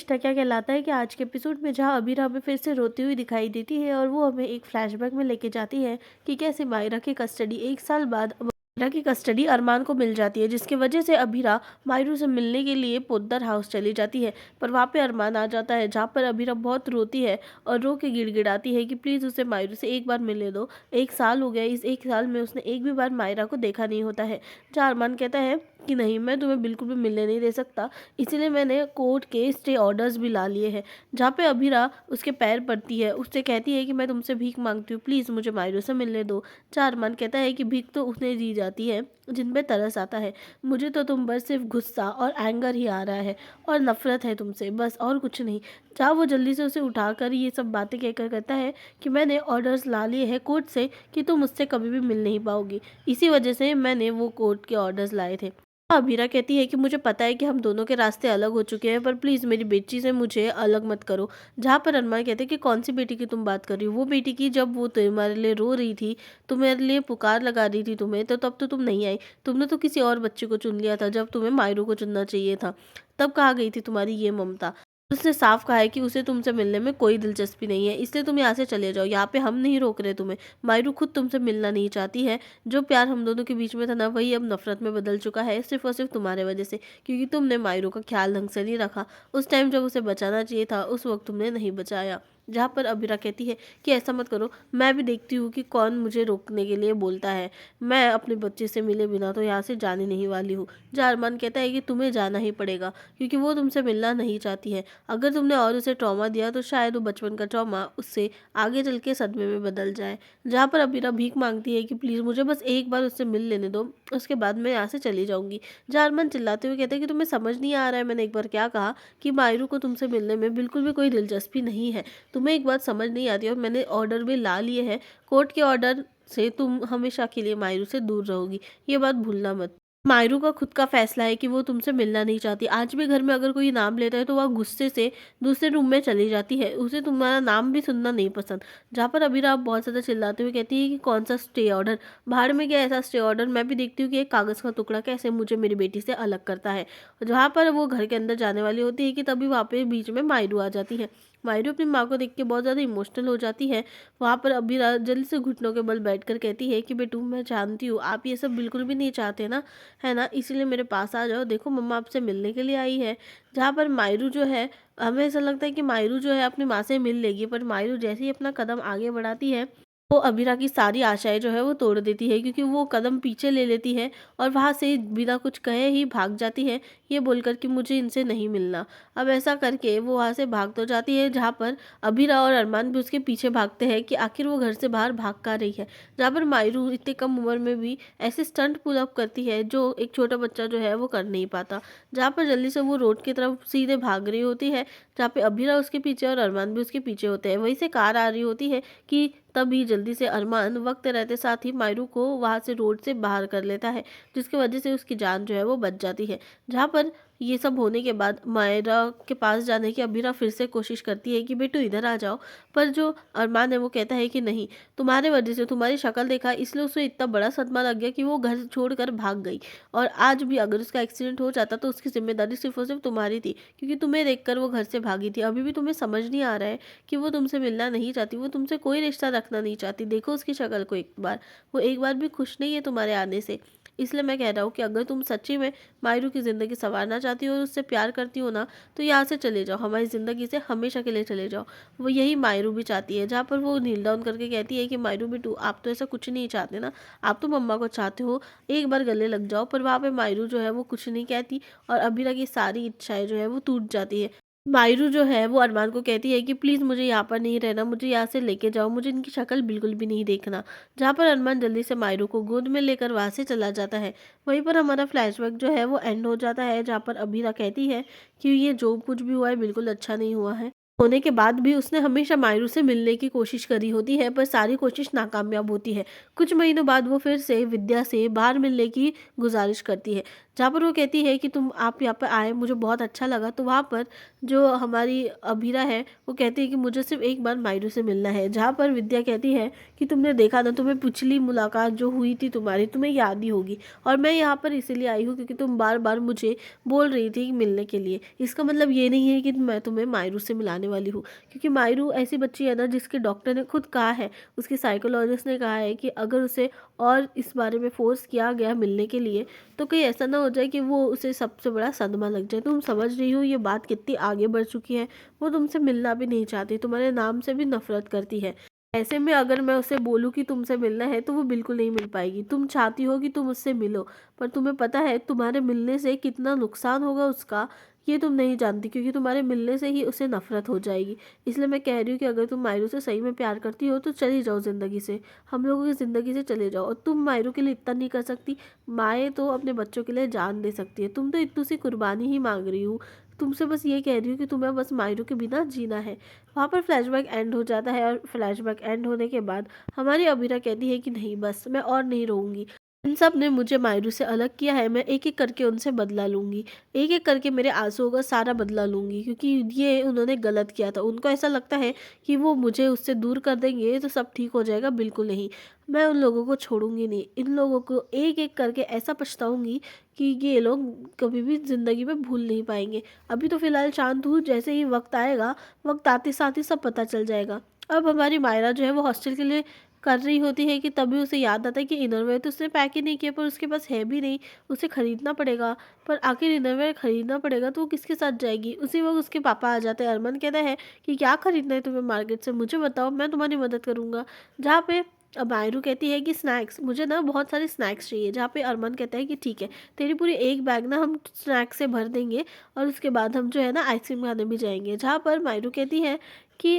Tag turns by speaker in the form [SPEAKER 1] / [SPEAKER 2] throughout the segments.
[SPEAKER 1] रिश्ता क्या कहलाता है कि आज के एपिसोड में जहाँ अबीर हमें फिर से रोती हुई दिखाई देती है और वो हमें एक फ्लैशबैक में लेके जाती है कि कैसे मायरा की कस्टडी 1 साल बाद मायरा की कस्टडी अरमान को मिल जाती है, जिसकी वजह से अबीरा मायरू से मिलने के लिए पोद्दार हाउस चली जाती है। पर वहाँ पे अरमान आ जाता है, जहाँ पर अबीरा बहुत रोती है और रो के गिड़गिड़ाती है कि प्लीज़ उसे मायरू से एक बार मिलने दो। 1 साल हो गया, इस 1 साल में उसने एक भी बार मायरा को देखा नहीं होता है। जहाँ अरमान कहता है कि नहीं, मैं तुम्हें बिल्कुल भी मिलने नहीं दे सकता, इसीलिए मैंने कोर्ट के स्टे ऑर्डर्स भी ला लिए हैं। जहाँ पे अभीरा उसके पैर पड़ती है, उससे कहती है कि मैं तुमसे भीख मांगती हूँ, प्लीज़ मुझे मायरू से मिलने दो। जहाँ अरमान कहता है कि भीख तो उसने दी जाती है जिन पे तरस आता है, मुझे तो तुम पर सिर्फ गुस्सा और एंगर ही आ रहा है और नफरत है तुमसे, बस और कुछ नहीं। जहाँ वो जल्दी से उसे उठाकर ये सब बातें कहकर कहता है कि मैंने ऑर्डर्स ला लिए हैं कोर्ट से कि तुम मुझसे कभी भी मिल नहीं पाओगी, इसी वजह से मैंने वो कोर्ट के ऑर्डर्स लाए थे। अबीरा कहती है कि मुझे पता है कि हम दोनों के रास्ते अलग हो चुके हैं, पर प्लीज़ मेरी बेटी से मुझे अलग मत करो। जहाँ पर अरमान कहते हैं कि कौन सी बेटी की तुम बात कर रही हो? वो बेटी की जब वो तुम्हारे लिए रो रही थी, तुम्हारे लिए पुकार लगा रही थी तुम्हें, तो तब तो तुम नहीं आई। तुमने तो किसी और बच्चे को चुन लिया था जब तुम्हें मायरू को चुनना चाहिए था। तब कहाँ गई थी तुम्हारी ये ममता? उसने साफ कहा है कि उसे तुमसे मिलने में कोई दिलचस्पी नहीं है, इसलिए तुम यहाँ से चले जाओ। यहाँ पे हम नहीं रोक रहे तुम्हें। मायरू खुद तुमसे मिलना नहीं चाहती है। जो प्यार हम दोनों के बीच में था ना, वही अब नफरत में बदल चुका है, सिर्फ और सिर्फ तुम्हारे वजह से, क्योंकि तुमने मायरू का ख्याल ढंग से नहीं रखा। उस टाइम जब उसे बचाना चाहिए था, उस वक्त तुमने नहीं बचाया। जहाँ पर अबीरा कहती है कि ऐसा मत करो, मैं भी देखती हूँ कि कौन मुझे रोकने के लिए बोलता है। मैं अपने बच्चे से मिले बिना तो यहाँ से जाने नहीं वाली हूँ। जहाँ अरमान कहता है कि तुम्हें जाना ही पड़ेगा, क्योंकि वो तुमसे मिलना नहीं चाहती है। अगर तुमने और उसे ट्रॉमा दिया तो शायद वो बचपन का ट्रॉमा उससे आगे चल के सदमे में बदल जाए। जहाँ पर अबीरा भीख मांगती है कि प्लीज़ मुझे बस एक बार उससे मिल लेने दो, उसके बाद मैं यहाँ से चली जाऊंगी। जहाँ अरमान चिल्लाते हुए कहते हैं कि तुम्हें समझ नहीं आ रहा है मैंने एक बार क्या कहा, कि मायरू को तुमसे मिलने में बिल्कुल भी कोई दिलचस्पी नहीं है। तुम्हें एक बात समझ नहीं आती और मैंने ऑर्डर भी ला लिए हैं। कोर्ट के ऑर्डर से तुम हमेशा के लिए मायरू से दूर रहोगी, ये बात भूलना मत। मायरू का खुद का फैसला है कि वो तुमसे मिलना नहीं चाहती। आज भी घर में अगर कोई नाम लेता है तो वह गुस्से से दूसरे रूम में चली जाती है, उसे तुम्हारा नाम भी सुनना नहीं पसंद। जहाँ पर अभी आप बहुत ज़्यादा चिल्लाते हुए कहती है कि कौन सा स्टे ऑर्डर, बाहर में क्या ऐसा स्टे ऑर्डर, मैं भी देखती हूँ कि एक कागज़ का टुकड़ा कैसे मुझे मेरी बेटी से अलग करता है। जहाँ पर वो घर के अंदर जाने वाली होती है कि तभी वहाँ पे बीच में मायरू आ जाती है। मायरू अपनी माँ को देख के बहुत ज़्यादा इमोशनल हो जाती है। वहाँ पर अभी जल्दी से घुटनों के बल बैठकर कहती है कि बेटू, मैं जानती हूँ आप ये सब बिल्कुल भी नहीं चाहते ना, है ना, इसीलिए मेरे पास आ जाओ, देखो मम्मा आपसे मिलने के लिए आई है। जहाँ पर मायरू जो है, हमें ऐसा लगता है कि मायरू जो है अपनी माँ से मिल लेगी, पर मायरू जैसे ही अपना कदम आगे बढ़ाती है, वो अबीरा की सारी आशाएं जो है वो तोड़ देती है, क्योंकि वो कदम पीछे ले लेती है और वहाँ से बिना कुछ कहे ही भाग जाती है, ये बोलकर कि मुझे इनसे नहीं मिलना। अब ऐसा करके वो वहाँ से भाग तो जाती है, जहाँ पर अबीरा और अरमान भी उसके पीछे भागते हैं कि आखिर वो घर से बाहर भाग कर रही है। जहाँ पर मायरू इतने कम उम्र में भी ऐसे स्टंट पुल अप करती है जो एक छोटा बच्चा जो है वो कर नहीं पाता। जहाँ पर जल्दी से वो रोड की तरफ सीधे भाग रही होती है, जहाँ पे अबीरा उसके पीछे और अरमान भी उसके पीछे होते हैं। वहीं से कार आ रही होती है कि तभी जल्दी से अरमान वक्त रहते साथ ही मायरू को वहां से रोड से बाहर कर लेता है, जिसकी वजह से उसकी जान जो है वो बच जाती है। जहाँ पर ये सब होने के बाद मायरा के पास जाने की अबीरा फिर से कोशिश करती है कि बेटू इधर आ जाओ, पर जो अरमान है वो कहता है कि नहीं, तुम्हारे वजह से, तुम्हारी शक्ल देखा इसलिए उसे इतना बड़ा सदमा लग गया कि वो घर छोड़कर भाग गई। और आज भी अगर उसका एक्सीडेंट हो जाता तो उसकी जिम्मेदारी सिर्फ और सिर्फ तुम्हारी थी, क्योंकि तुम्हें देखकर वो घर से भागी थी। अभी भी तुम्हें समझ नहीं आ रहा है कि वो तुमसे मिलना नहीं चाहती, वो तुमसे कोई रिश्ता रखना नहीं चाहती। देखो उसकी शक्ल को एक बार, वो एक बार भी खुश नहीं है तुम्हारे आने से। इसलिए मैं कह रहा हूँ कि अगर तुम सच्ची में मायरू की ज़िंदगी संवारना चाहती हो और उससे प्यार करती हो ना, तो यहाँ से चले जाओ, हमारी ज़िंदगी से हमेशा के लिए चले जाओ। वो यही मायरू भी चाहती है। जहाँ पर वो नील डाउन करके कहती है कि मायरू बेटू, आप तो ऐसा कुछ नहीं चाहते ना, आप तो मम्मा को चाहते हो, एक बार गले लग जाओ। पर वहाँ पे मायरू जो है वो कुछ नहीं कहती और अबीरा की सारी इच्छाएं जो है वो टूट जाती है। मायरू जो है वो अरमान को कहती है कि प्लीज़ मुझे यहाँ पर नहीं रहना, मुझे यहाँ से लेके जाओ, मुझे इनकी शक्ल बिल्कुल भी नहीं देखना। जहाँ पर अरमान जल्दी से मायरू को गोद में लेकर वहाँ से चला जाता है। वहीं पर हमारा फ्लैशबैक जो है वो एंड हो जाता है, जहाँ पर अबीरा कहती है कि ये जो कुछ भी हुआ है बिल्कुल अच्छा नहीं हुआ है। होने के बाद भी उसने हमेशा मायरू से मिलने की कोशिश करी होती है, पर सारी कोशिश नाकामयाब होती है। कुछ महीनों बाद वो फिर से विद्या से बाहर मिलने की गुजारिश करती है। जहाँ पर वो कहती है कि तुम आप यहाँ पर आए, मुझे बहुत अच्छा लगा। तो वहाँ पर जो हमारी अभीरा है वो कहती है कि मुझे सिर्फ एक बार मायरू से मिलना है। जहाँ पर विद्या कहती है कि तुमने देखा ना, तुम्हें पिछली मुलाकात जो हुई थी तुम्हारी, तुम्हें याद ही होगी, और मैं यहाँ पर इसीलिए आई हूँ क्योंकि तुम बार बार मुझे बोल रही थी कि मिलने के लिए। इसका मतलब ये नहीं है कि मैं तुम्हें मायरू से मिलाने वाली हूँ, क्योंकि मायरू ऐसी बच्ची है ना जिसके डॉक्टर ने खुद कहा है, उसके साइकोलॉजिस्ट ने कहा है कि अगर उसे और इस बारे में फोर्स किया गया मिलने के लिए तो कहीं ऐसा ना हो जाए कि वो उसे सबसे बड़ा सदमा लग जाए। तुम समझ रही हो ये बात कितनी आगे बढ़ चुकी है। वो तुमसे मिलना भी नहीं चाहती, तुम्हारे नाम से भी नफरत करती है। ऐसे में अगर मैं उसे बोलूँ कि तुमसे मिलना है तो वो बिल्कुल नहीं मिल पाएगी। तुम चाहती हो कि तुम उससे मिलो, पर तुम्हें पता है तुम्हारे मिलने से कितना नुकसान होगा उसका, ये तुम नहीं जानती, क्योंकि तुम्हारे मिलने से ही उसे नफरत हो जाएगी। इसलिए मैं कह रही हूँ कि अगर तुम मायरू से सही में प्यार करती हो तो चली जाओ ज़िंदगी से, हम लोगों की ज़िंदगी से चले जाओ। और तुम मायरू के लिए इतना नहीं कर सकती, माएँ तो अपने बच्चों के लिए जान दे सकती है, तुम तो इतनी सी कुर्बानी ही मांग रही हूँ। तुमसे बस ये कह रही हूँ कि तुम्हें बस मायरू के बिना जीना है। वहाँ पर फ्लैशबैक एंड हो जाता है, और फ्लैशबैक एंड होने के बाद हमारी अबीरा कहती है कि नहीं बस, मैं और नहीं रहूँगी। इन सब ने मुझे मायरू से अलग किया है, मैं एक एक करके उनसे बदला लूँगी, एक एक करके मेरे आंसुओं का सारा बदला लूँगी, क्योंकि ये उन्होंने गलत किया था। उनको ऐसा लगता है कि वो मुझे उससे दूर कर देंगे तो सब ठीक हो जाएगा, बिल्कुल नहीं। मैं उन लोगों को छोड़ूंगी नहीं, इन लोगों को एक एक करके ऐसा पछताऊंगी कि ये लोग कभी भी ज़िंदगी में भूल नहीं पाएंगे। अभी तो फ़िलहाल शांत हूँ, जैसे ही वक्त आएगा, वक्त आते साथ ही सब पता चल जाएगा। अब हमारी मायरा जो है वो हॉस्टल के लिए कर रही होती है कि तभी उसे याद आता है कि इनरवेयर तो उसने पैक ही नहीं किया, पर उसके पास है भी नहीं, उसे खरीदना पड़ेगा। पर आखिर इनरवेयर खरीदना पड़ेगा तो वो किसके साथ जाएगी? उसी वक्त उसके पापा आ जाते हैं। अरमान कहता है कि क्या खरीदना है तुम्हें मार्केट से, मुझे बताओ, मैं तुम्हारी मदद करूँगा। जहाँ पे अब आयरू कहती है कि स्नैक्स, मुझे ना बहुत सारे स्नैक्स चाहिए। जहाँ पे अरमान कहता है कि ठीक है, तेरी पूरी एक बैग ना हम स्नैक्स से भर देंगे, और उसके बाद हम जो है ना आइसक्रीम खाने भी जाएंगे। जहाँ पर मायरू कहती है कि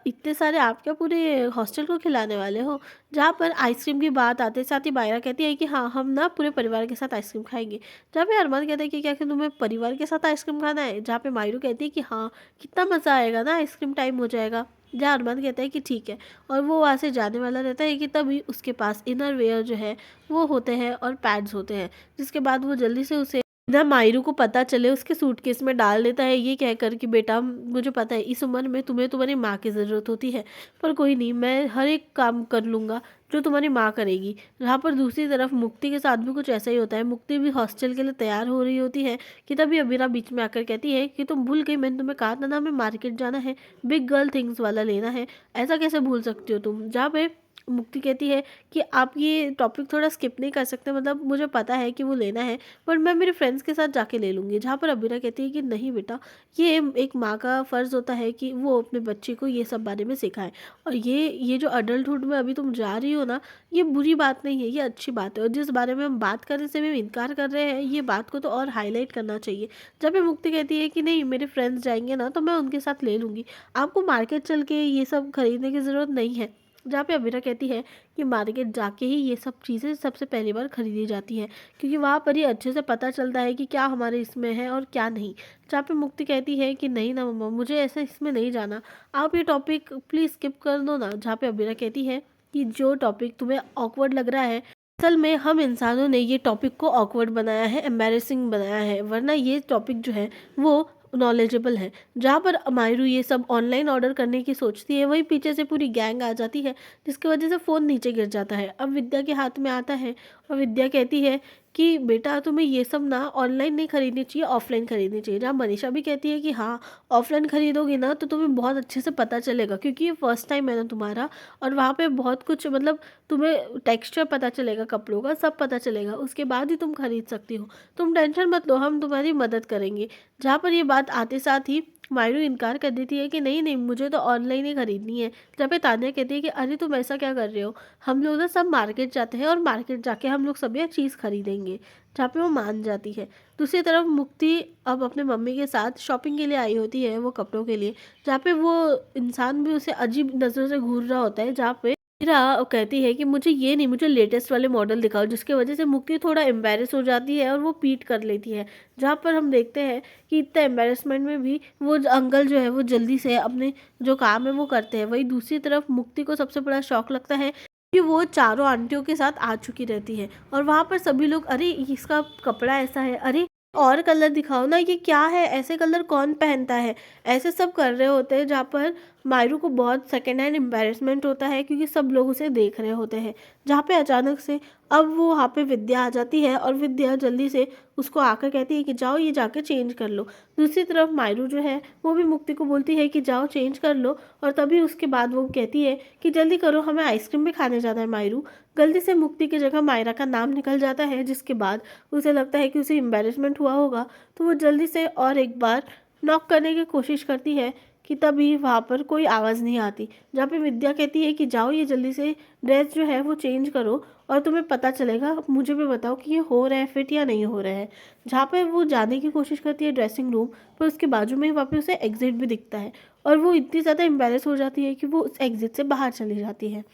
[SPEAKER 1] इतने सारे आप क्या पूरे हॉस्टल को खिलाने वाले हो? जहाँ पर आइसक्रीम की बात आते साथ ही मायरा कहती है कि हाँ, हम ना पूरे परिवार के साथ आइसक्रीम खाएंगे। जहाँ पे अरमान कहता है कि क्या कि तुम्हें परिवार के साथ आइसक्रीम खाना है? जहाँ पे मायरू कहती है कि हाँ, कितना मज़ा आएगा ना, आइसक्रीम टाइम हो जाएगा। जहाँ अरमान कहता है कि ठीक है, और वो वहाँ से जाने वाला रहता है कि तभी उसके पास इनर वेयर जो है वो होते हैं और पैड्स होते हैं, जिसके बाद वो जल्दी से उसे ना मायरू को पता चले उसके सूटकेस में डाल देता है, ये कहकर कि बेटा मुझे पता है इस उम्र में तुम्हें तुम्हारी माँ की ज़रूरत होती है, पर कोई नहीं, मैं हर एक काम कर लूँगा जो तुम्हारी माँ करेगी। जहाँ पर दूसरी तरफ मुक्ति के साथ भी कुछ ऐसा ही होता है। मुक्ति भी हॉस्टल के लिए तैयार हो रही होती है कि तभी अबीरा बीच में आकर कहती है कि तुम भूल गई, मैंने तुम्हें कहा था ना हमें मार्केट जाना है, बिग गर्ल थिंग्स वाला लेना है, ऐसा कैसे भूल सकती हो तुम? जहाँ पे मुक्ति कहती है कि आप ये टॉपिक थोड़ा स्किप नहीं कर सकते, मतलब मुझे पता है कि वो लेना है, पर मैं मेरे फ्रेंड्स के साथ जाके ले लूँगी। जहाँ पर अबीरा कहती है कि नहीं बेटा, ये एक माँ का फ़र्ज़ होता है कि वो अपने बच्चे को ये सब बारे में सिखाए, और ये जो अडल्टहुड में अभी तुम जा रही हो ना, ये बुरी बात नहीं है, ये अच्छी बात है, और जिस बारे में हम बात करने से भी इनकार कर रहे हैं, ये बात को तो और हाईलाइट करना चाहिए। जब ये मुक्ति कहती है कि नहीं, मेरे फ्रेंड्स जाएंगे ना तो मैं उनके साथ ले लूँगी, आपको मार्केट चल के ये सब खरीदने की ज़रूरत नहीं है। जहाँ पे अबीरा कहती है कि मार्केट जाके ही ये सब चीज़ें सबसे पहली बार खरीदी जाती हैं, क्योंकि वहाँ पर ही अच्छे से पता चलता है कि क्या हमारे इसमें है और क्या नहीं। जहाँ पे मुक्ति कहती है कि नहीं ना मम्मा, मुझे ऐसा इसमें नहीं जाना, आप ये टॉपिक प्लीज़ स्किप कर दो ना। जहाँ पे अबीरा कहती है कि जो टॉपिक तुम्हें ऑकवर्ड लग रहा है, असल में हम इंसानों ने ये टॉपिक को ऑकवर्ड बनाया है, एम्बैरेसिंग बनाया है, वरना ये टॉपिक जो है वो नॉलेजेबल है। जहाँ पर मायरू ये सब ऑनलाइन ऑर्डर करने की सोचती है, वही पीछे से पूरी गैंग आ जाती है, जिसकी वजह से फ़ोन नीचे गिर जाता है। अब विद्या के हाथ में आता है, और विद्या कहती है कि बेटा तुम्हें ये सब ना ऑनलाइन नहीं खरीदनी चाहिए, ऑफलाइन खरीदनी चाहिए। जहाँ मनीषा भी कहती है कि हाँ, ऑफलाइन खरीदोगे ना तो तुम्हें बहुत अच्छे से पता चलेगा, क्योंकि ये फर्स्ट टाइम है ना तुम्हारा, और वहाँ पे बहुत कुछ मतलब तुम्हें टेक्सचर पता चलेगा, कपड़ों का सब पता चलेगा, उसके बाद ही तुम खरीद सकती हो। तुम टेंशन मत लो, हम तुम्हारी मदद करेंगे। जहाँ पर ये बात आते साथ ही मायरू इनकार कर देती है कि नहीं नहीं, मुझे तो ऑनलाइन ही खरीदनी है। जहाँ पे तान्या कहती है कि अरे तुम ऐसा क्या कर रहे हो, हम लोग ना सब मार्केट जाते हैं और मार्केट जाके हम लोग सब ये चीज़ खरीदेंगे। जहाँ पे वो मान जाती है। दूसरी तरफ मुक्ति अब अपने मम्मी के साथ शॉपिंग के लिए आई होती है, वो कपड़ों के लिए। जहाँ पे वो इंसान भी उसे अजीब नज़रों से घूर रहा होता है। जहाँ पे मीरा कहती है कि मुझे ये नहीं, मुझे लेटेस्ट वाले मॉडल दिखाओ, जिसकी वजह से मुक्ति थोड़ा एम्बैरेस हो जाती है और वो पीट कर लेती है। जहाँ पर हम देखते हैं कि इतना एम्बैरेसमेंट में भी वो अंकल जो है वो जल्दी से अपने जो काम है वो करते हैं। वहीं दूसरी तरफ मुक्ति को सबसे बड़ा शौक लगता है कि वो चारों आंटियों के साथ आ चुकी रहती है और वहाँ पर सभी लोग, अरे इसका कपड़ा ऐसा है, अरे और कलर दिखाओ ना, ये क्या है, ऐसे कलर कौन पहनता है, ऐसे सब कर रहे होते हैं। जहाँ पर मायरू को बहुत सेकेंड हैंड एम्बेरसमेंट होता है क्योंकि सब लोग उसे देख रहे होते हैं। जहाँ पे अचानक से अब वो वहाँ पे विद्या आ जाती है और विद्या जल्दी से उसको आकर कहती है कि जाओ ये जाकर चेंज कर लो। दूसरी तरफ मायरू जो है वो भी मुक्ति को बोलती है कि जाओ चेंज कर लो, और तभी उसके बाद वो कहती है कि जल्दी करो, हमें आइसक्रीम भी खाने जाना है। मायरू गलती से मुक्ति की जगह मायरा का नाम निकल जाता है, जिसके बाद उसे लगता है कि उसे एम्बेरसमेंट हुआ होगा, तो वो जल्दी से और एक बार नॉक करने की कोशिश करती है कि तभी वहाँ पर कोई आवाज़ नहीं आती। जहाँ पे विद्या कहती है कि जाओ ये जल्दी से ड्रेस जो है वो चेंज करो और तुम्हें पता चलेगा, मुझे भी बताओ कि ये हो रहा है फिट या नहीं हो रहा है। जहाँ पे वो जाने की कोशिश करती है ड्रेसिंग रूम, पर उसके बाजू में ही वहाँ पे उसे एग्जिट भी दिखता है और वो इतनी ज़्यादा एम्बेरस हो जाती है कि वो उस एग्जिट से बाहर चली जाती है।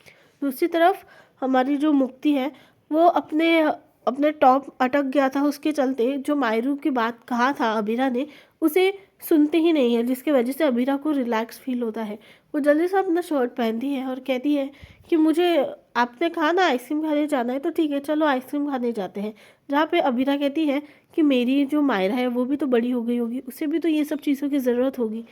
[SPEAKER 1] दूसरी तरफ हमारी जो मुक्ति है वो अपने अपने टॉप अटक गया था, उसके चलते जो मायरू की बात कहा था अबीरा ने, उसे सुनते ही नहीं है, जिसकी वजह से अबीरा को रिलैक्स फील होता है। वो जल्दी से अपना शर्ट पहनती है और कहती है कि मुझे, आपने कहा ना आइसक्रीम खाने जाना है, तो ठीक है चलो आइसक्रीम खाने जाते हैं। जहाँ पे अबीरा कहती है कि मेरी जो मायरा है वो भी तो बड़ी हो गई होगी, उसे भी तो ये सब चीज़ों की ज़रूरत होगी।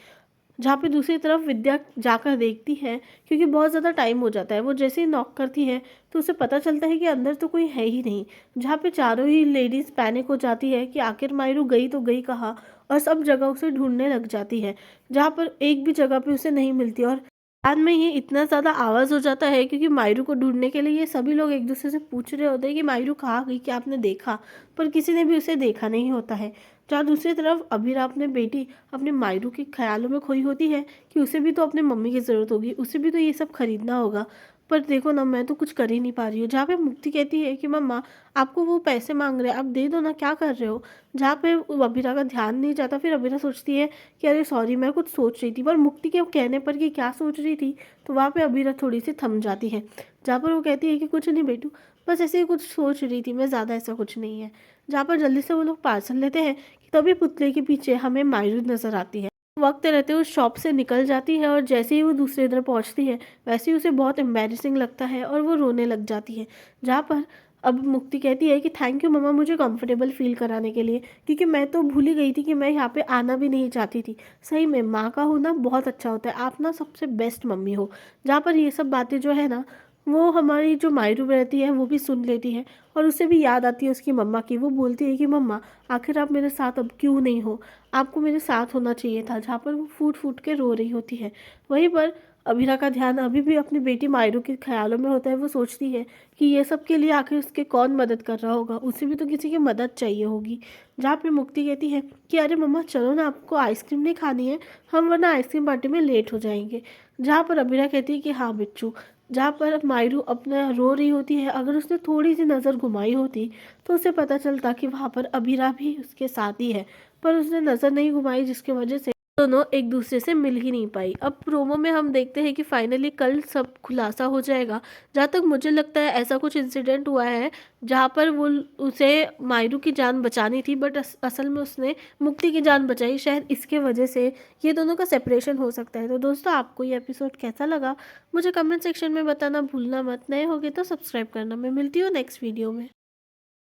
[SPEAKER 1] जहाँ पे दूसरी तरफ विद्या जाकर देखती है क्योंकि बहुत ज़्यादा टाइम हो जाता है। वो जैसे ही नॉक करती है तो उसे पता चलता है कि अंदर तो कोई है ही नहीं। जहाँ पे चारों ही लेडीज़ पैनिक हो जाती है कि आखिर मायरू गई तो गई कहाँ, और सब जगह उसे ढूंढने लग जाती है। जहाँ पर एक भी जगह पे उसे नहीं मिलती और बाद में ही इतना ज़्यादा आवाज़ हो जाता है क्योंकि मायरू को ढूंढने के लिए ये सभी लोग एक दूसरे से पूछ रहे होते हैं कि मायरू कहाँ गई, क्या आपने देखा, पर किसी ने भी उसे देखा नहीं होता है। जहाँ दूसरी तरफ अबीरा अपने बेटी अपने मायरू के ख्यालों में खोई होती है कि उसे भी तो अपने मम्मी की ज़रूरत होगी, उसे भी तो ये सब खरीदना होगा, पर देखो ना मैं तो कुछ कर ही नहीं पा रही हूँ। जहाँ पे मुक्ति कहती है कि मम्मा आपको वो पैसे मांग रहे हैं, आप दे दो ना, क्या कर रहे हो। जहाँ पे अबीरा का ध्यान नहीं जाता, फिर अबीरा सोचती है कि अरे सॉरी मैं कुछ सोच रही थी, पर मुक्ति के कहने पर कि क्या सोच रही थी, तो वहाँ पे अबीरा थोड़ी सी थम जाती है। जहाँ पर वो कहती है कि कुछ नहीं बेटू, बस ऐसे ही कुछ सोच रही थी मैं, ज़्यादा ऐसा कुछ नहीं है। जहाँ पर जल्दी से वो लोग पार्सल लेते हैं कि तभी पुतले के पीछे हमें मायरू नज़र आती है। वक्त रहते उस शॉप से निकल जाती है और जैसे ही वो दूसरे इधर पहुंचती है वैसे ही उसे बहुत एम्बैरेसिंग लगता है और वो रोने लग जाती है। जहाँ पर अब मुक्ति कहती है कि थैंक यू मम्मा मुझे कंफर्टेबल फील कराने के लिए, क्योंकि मैं तो भूल ही गई थी कि मैं यहाँ पे आना भी नहीं चाहती थी। सही में माँ का होना बहुत अच्छा होता है, आप ना सबसे बेस्ट मम्मी हो। जहाँ पर ये सब बातें जो है ना वो हमारी जो मायरू रहती है वो भी सुन लेती है और उसे भी याद आती है उसकी मम्मा की। वो बोलती है कि मम्मा आखिर आप मेरे साथ अब क्यों नहीं हो, आपको मेरे साथ होना चाहिए था। जहाँ पर वो फूट फूट के रो रही होती है, वहीं पर अभीरा का ध्यान अभी भी अपनी बेटी मायरू के ख्यालों में होता है। वो सोचती है कि ये सब के लिए आखिर उसके कौन मदद कर रहा होगा, उसे भी तो किसी की मदद चाहिए होगी। जहाँ पे मुक्ति कहती है कि अरे मम्मा चलो ना, आपको आइसक्रीम नहीं खानी है, हम वरना आइसक्रीम पार्टी में लेट हो जाएंगे। जहाँ पर अभीरा कहती है कि हाँ बिच्चू। जहाँ पर मायरू अपना रो रही होती है, अगर उसने थोड़ी सी नज़र घुमाई होती तो उसे पता चलता कि वहाँ पर अबीरा भी उसके साथ ही है, पर उसने नज़र नहीं घुमाई, जिसकी वजह से दोनों एक दूसरे से मिल ही नहीं पाई। अब प्रोमो में हम देखते हैं कि फाइनली कल सब खुलासा हो जाएगा। जहाँ तक मुझे लगता है ऐसा कुछ इंसिडेंट हुआ है जहाँ पर वो उसे मायरू की जान बचानी थी, बट असल में उसने मुक्ति की जान बचाई। शायद इसके वजह से ये दोनों का सेपरेशन हो सकता है। तो दोस्तों आपको ये एपिसोड कैसा लगा मुझे कमेंट सेक्शन में बताना भूलना मत। नए होगे तो सब्सक्राइब करना। मैं मिलती हूँ नेक्स्ट वीडियो में।